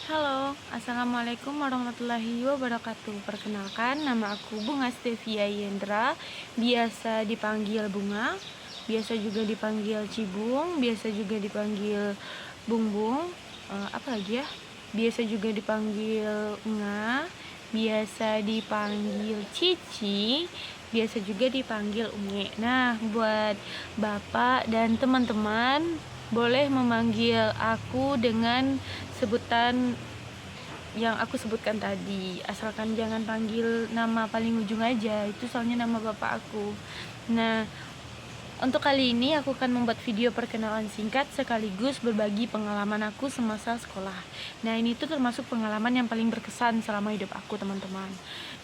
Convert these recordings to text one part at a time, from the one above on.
Halo, assalamualaikum warahmatullahi wabarakatuh. Perkenalkan, nama aku Bunga Stevia Yendra, biasa dipanggil Bunga, biasa juga dipanggil Cibung, biasa juga dipanggil Bungbung, apa lagi ya? Biasa juga dipanggil Nga, biasa dipanggil Cici, biasa juga dipanggil Unge. Nah, buat Bapak dan teman-teman, boleh memanggil aku dengan sebutan yang aku sebutkan tadi, asalkan jangan panggil nama paling ujung aja, itu soalnya nama bapak aku. Nah, untuk kali ini aku akan membuat video perkenalan singkat sekaligus berbagi pengalaman aku semasa sekolah. Nah, ini tuh termasuk pengalaman yang paling berkesan selama hidup aku, teman-teman.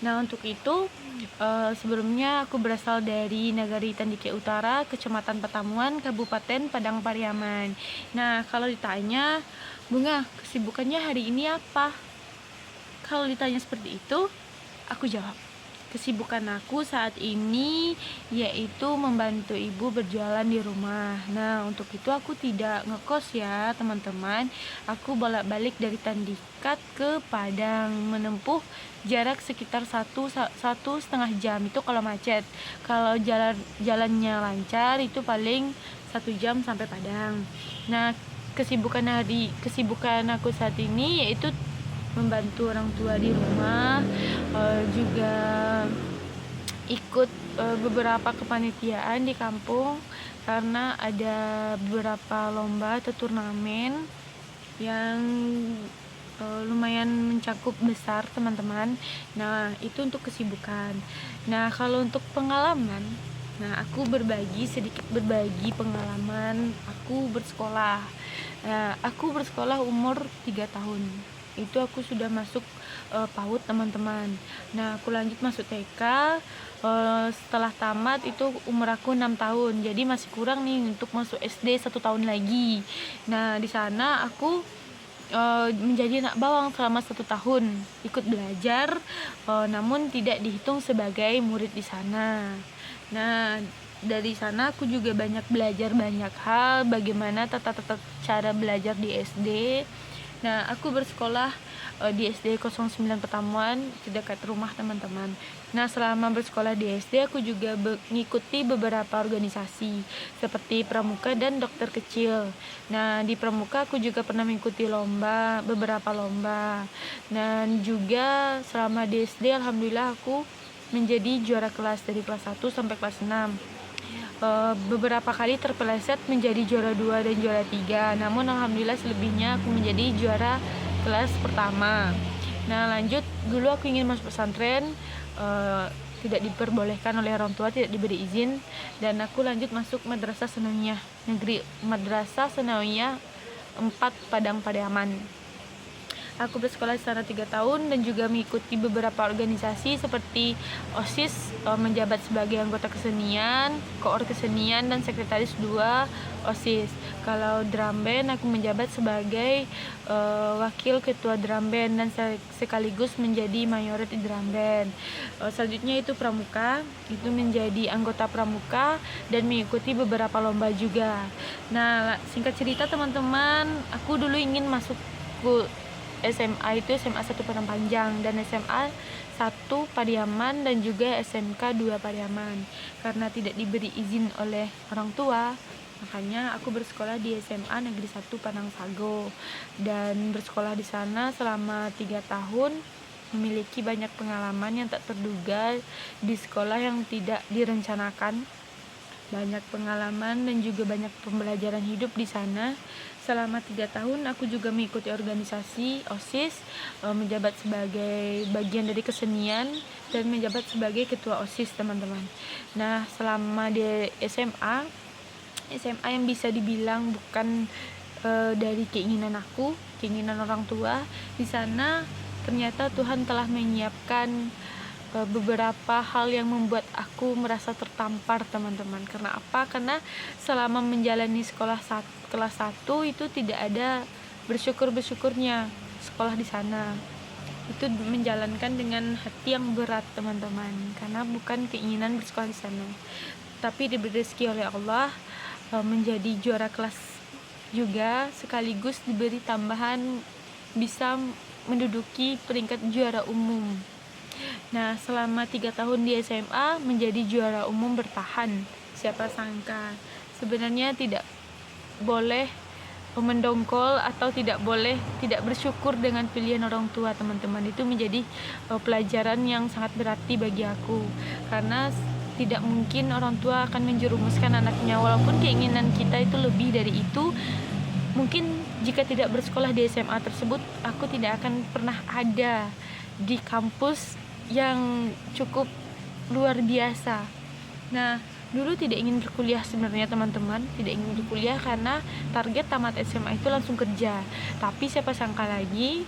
Nah, untuk itu sebelumnya aku berasal dari Nagari Tandike Utara, Kecamatan Petamuan, Kabupaten Padang Pariaman. Nah, kalau ditanya, Bunga, kesibukannya hari ini apa? Kalau ditanya seperti itu, aku jawab, kesibukan aku saat ini yaitu membantu ibu berjualan di rumah. Nah, untuk itu aku tidak ngekos ya, teman-teman. Aku bolak-balik dari Tandikat ke Padang, menempuh jarak sekitar 1,5 jam itu kalau macet. Kalau jalannya lancar itu paling 1 jam sampai Padang. Nah, kesibukan aku saat ini yaitu membantu orang tua di rumah, juga ikut beberapa kepanitiaan di kampung karena ada beberapa lomba atau turnamen yang lumayan mencakup besar, teman-teman. Nah, itu untuk kesibukan. Nah, kalau untuk pengalaman, nah aku sedikit berbagi pengalaman aku bersekolah. Nah, aku bersekolah umur 3 tahun. Itu aku sudah masuk PAUD, teman-teman. Nah, aku lanjut masuk TK. Setelah tamat itu umur aku 6 tahun. Jadi masih kurang nih untuk masuk SD 1 tahun lagi. Nah, di sana aku menjadi anak bawang selama 1 tahun, ikut belajar, namun tidak dihitung sebagai murid di sana. Nah, dari sana aku juga banyak belajar banyak hal, bagaimana tata cara belajar di SD. Nah, aku bersekolah di SD 09 Petamuan di dekat rumah, teman-teman. Nah, selama bersekolah di SD aku juga mengikuti beberapa organisasi seperti pramuka dan dokter kecil. Nah, di pramuka aku juga pernah mengikuti beberapa lomba. Dan juga selama di SD alhamdulillah aku menjadi juara kelas dari kelas 1 sampai kelas 6. Beberapa kali terpeleset menjadi juara 2 dan juara 3, namun alhamdulillah selebihnya aku menjadi juara kelas pertama. Nah, lanjut, dulu aku ingin masuk pesantren, tidak diperbolehkan oleh orang tua, tidak diberi izin, dan aku lanjut masuk Madrasah Sanawiyah Negeri, Madrasah Sanawiyah 4 Padang Pariaman. Aku bersekolah di sana 3 tahun dan juga mengikuti beberapa organisasi seperti OSIS, menjabat sebagai anggota kesenian, koor kesenian, dan sekretaris 2 OSIS. Kalau drum band aku menjabat sebagai wakil ketua drum band dan sekaligus menjadi mayoret di drum band. Selanjutnya itu pramuka, itu menjadi anggota pramuka dan mengikuti beberapa lomba juga. Nah, singkat cerita, teman-teman, aku dulu ingin masuk ke SMA, itu SMA 1 Padang Panjang dan SMA 1 Pariaman dan juga SMK 2 Pariaman. Karena tidak diberi izin oleh orang tua, makanya aku bersekolah di SMA Negeri 1 Padang Sago dan bersekolah di sana selama 3 tahun, memiliki banyak pengalaman yang tak terduga di sekolah yang tidak direncanakan. Banyak pengalaman dan juga banyak pembelajaran hidup di sana. Selama 3 tahun aku juga mengikuti organisasi OSIS, menjabat sebagai bagian dari kesenian dan menjabat sebagai ketua OSIS, teman-teman. Nah, selama di SMA yang bisa dibilang bukan dari keinginan aku, keinginan orang tua, di sana ternyata Tuhan telah menyiapkan beberapa hal yang membuat aku merasa tertampar, teman-teman. Karena apa? Karena selama menjalani kelas 1 itu tidak ada bersyukurnya sekolah di sana. Itu menjalankan dengan hati yang berat, teman-teman, karena bukan keinginan bersekolah di sana. Tapi diberi rezeki oleh Allah menjadi juara kelas juga, sekaligus diberi tambahan bisa menduduki peringkat juara umum. Nah, selama 3 tahun di SMA menjadi juara umum bertahan. Siapa sangka. Sebenarnya tidak boleh mendongkol atau tidak boleh tidak bersyukur dengan pilihan orang tua, teman-teman. Itu menjadi pelajaran yang sangat berarti bagi aku, karena tidak mungkin orang tua akan menjerumuskan anaknya, walaupun keinginan kita itu lebih dari itu. Mungkin jika tidak bersekolah di SMA tersebut, aku tidak akan pernah ada di kampus yang cukup luar biasa. Nah, dulu tidak ingin berkuliah sebenarnya, teman-teman. Tidak ingin berkuliah karena target tamat SMA itu langsung kerja. Tapi siapa sangka lagi,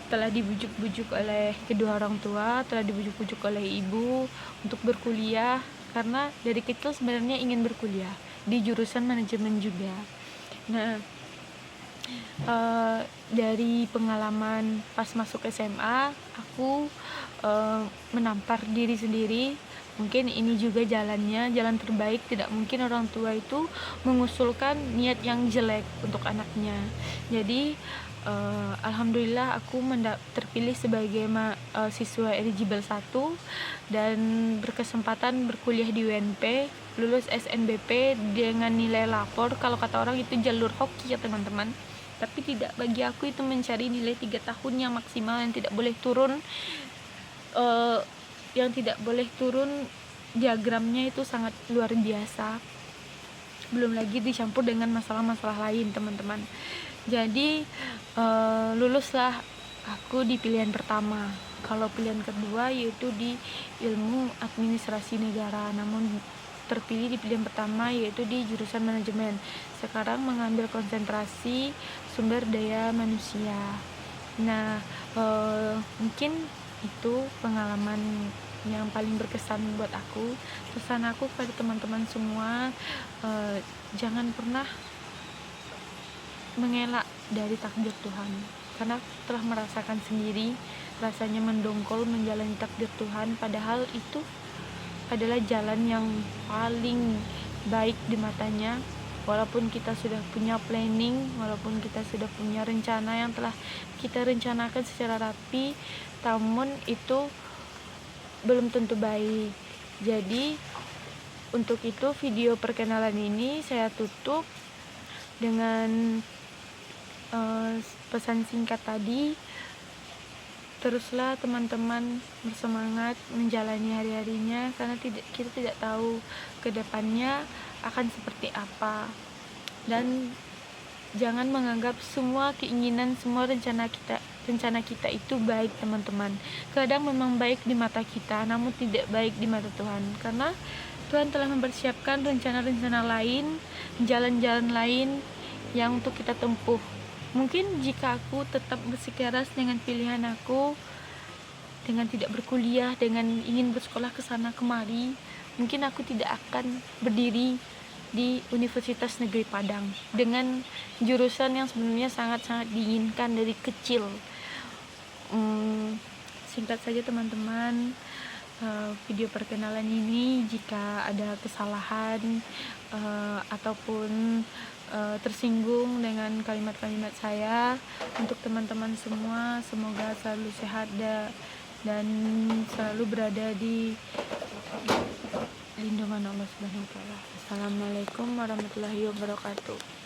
telah dibujuk-bujuk oleh kedua orang tua, telah dibujuk-bujuk oleh ibu untuk berkuliah, karena dari kecil sebenarnya ingin berkuliah di jurusan manajemen juga. Nah, dari pengalaman pas masuk SMA, aku menampar diri sendiri. Mungkin ini juga jalannya, jalan terbaik. Tidak mungkin orang tua itu mengusulkan niat yang jelek untuk anaknya. Jadi alhamdulillah aku terpilih sebagai siswa eligible 1 dan berkesempatan berkuliah di UNP, lulus SNBP dengan nilai lapor. Kalau kata orang itu jalur hoki ya, teman-teman. Tapi tidak, bagi aku itu mencari nilai 3 tahun yang maksimal, yang tidak boleh turun. Yang tidak boleh turun, diagramnya itu sangat luar biasa, belum lagi dicampur dengan masalah-masalah lain, teman-teman. Jadi luluslah aku di pilihan pertama. Kalau pilihan kedua yaitu di ilmu administrasi negara, namun terpilih di pilihan pertama yaitu di jurusan manajemen. Sekarang mengambil konsentrasi sumber daya manusia. Nah, mungkin itu pengalaman yang paling berkesan buat aku. Pesan aku kepada teman-teman semua, jangan pernah mengelak dari takdir Tuhan, karena telah merasakan sendiri rasanya mendongkol menjalani takdir Tuhan, padahal itu adalah jalan yang paling baik di matanya. Walaupun kita sudah punya planning, walaupun kita sudah punya rencana yang telah kita rencanakan secara rapi, namun itu belum tentu baik. Jadi untuk itu video perkenalan ini saya tutup dengan pesan singkat tadi. Teruslah teman-teman bersemangat menjalani hari-harinya, karena kita tidak tahu ke depannya akan seperti apa. Dan jangan menganggap semua keinginan, semua rencana kita itu baik, teman-teman. Kadang memang baik di mata kita, namun tidak baik di mata Tuhan, karena Tuhan telah mempersiapkan rencana-rencana lain, jalan-jalan lain yang untuk kita tempuh. Mungkin jika aku tetap bersikeras dengan pilihan aku, dengan tidak berkuliah, dengan ingin bersekolah ke sana kemari, mungkin aku tidak akan berdiri di Universitas Negeri Padang dengan jurusan yang sebenarnya sangat-sangat diinginkan dari kecil. Singkat saja, teman-teman, video perkenalan ini jika ada kesalahan ataupun tersinggung dengan kalimat-kalimat saya, untuk teman-teman semua semoga selalu sehat dan selalu berada di lindungan Allah Subhanahu wa taala. Assalamualaikum warahmatullahi wabarakatuh.